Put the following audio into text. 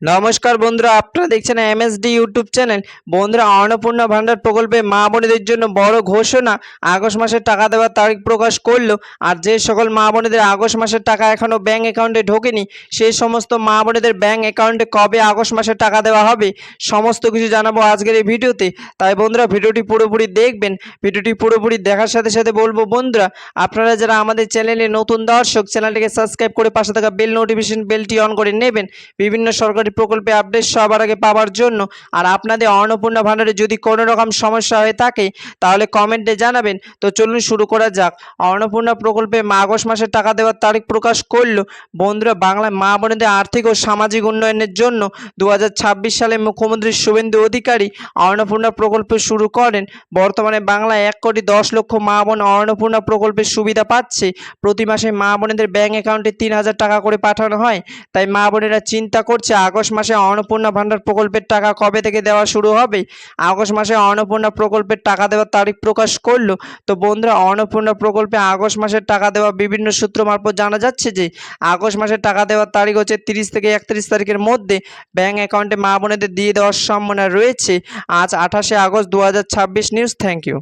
নমস্কার বন্ধুরা, আপনারা দেখছেন এমএসডি ইউটিউব চ্যানেল। বন্ধুরা, অন্নপূর্ণা ভান্ডার প্রকল্পে মা বোনেদের জন্য বড় ঘোষণা। আগস্ট মাসের টাকা দেওয়ার তারিখ প্রকাশ করলো। আর যে সকল মা বোনেদের আগস্ট মাসের টাকা এখনও ব্যাঙ্ক অ্যাকাউন্টে ঢোকেনি, সেই সমস্ত মা বোনেদের ব্যাঙ্ক অ্যাকাউন্টে কবে আগস্ট মাসের টাকা দেওয়া হবে সমস্ত কিছু জানাবো আজকের এই ভিডিওতে। তাই বন্ধুরা, ভিডিওটি পুরোপুরি দেখবেন। ভিডিওটি পুরোপুরি দেখার সাথে সাথে বলবো বন্ধুরা, আপনারা যারা আমাদের চ্যানেলে নতুন দর্শক, চ্যানেলটিকে সাবস্ক্রাইব করে পাশে থাকা বেল নোটিফিকেশন বেলটি অন করে নেবেন বিভিন্ন সরকারি প্রকল্পে আপডেট সবার আগে পাওয়ার জন্য। আর আপনাদের অন্নপূর্ণা ভান্ডারে যদি কোনো রকম সমস্যা হয়ে থাকে তাহলে কমেন্টে জানাবেন। তো চলুন শুরু করা যাক। অন্নপূর্ণা প্রকল্পে আগস্ট মাসের টাকা দেওয়ার তারিখ প্রকাশ করলো। বন্ধুরা, বাংলায় মা বোনেদের আর্থিক ও সামাজিক উন্নয়নের জন্য 2026 সালে মুখ্যমন্ত্রী শুভেন্দু অধিকারী অন্নপূর্ণা প্রকল্প শুরু করেন। বর্তমানে বাংলায় 1,10,00,000 মা বোন অন্নপূর্ণা প্রকল্পের সুবিধা পাচ্ছে। প্রতি মাসে মা বোনেদের ব্যাঙ্ক অ্যাকাউন্টে 3,000 টাকা করে পাঠানো হয়। তাই মা বোনেরা চিন্তা করছে আগস্ট মাসে অন্নপূর্ণা ভান্ডার প্রকল্পের টাকা কবে থেকে দেওয়া শুরু হবে। আগস্ট মাসে অন্নপূর্ণা প্রকল্পের টাকা দেওয়ার তারিখ প্রকাশ করলো। তো বন্ধুরা, অন্নপূর্ণা প্রকল্পে আগস্ট মাসের টাকা দেওয়া বিভিন্ন সূত্র মারফত জানা যাচ্ছে যে আগস্ট মাসের টাকা দেওয়ার তারিখ হচ্ছে 30 থেকে 31 তারিখের মধ্যে ব্যাঙ্ক অ্যাকাউন্টে মা বোনেদের দিয়ে দেওয়ার সম্ভাবনা রয়েছে। আজ 28শে আগস্ট 2026। নিউজ। Thank you.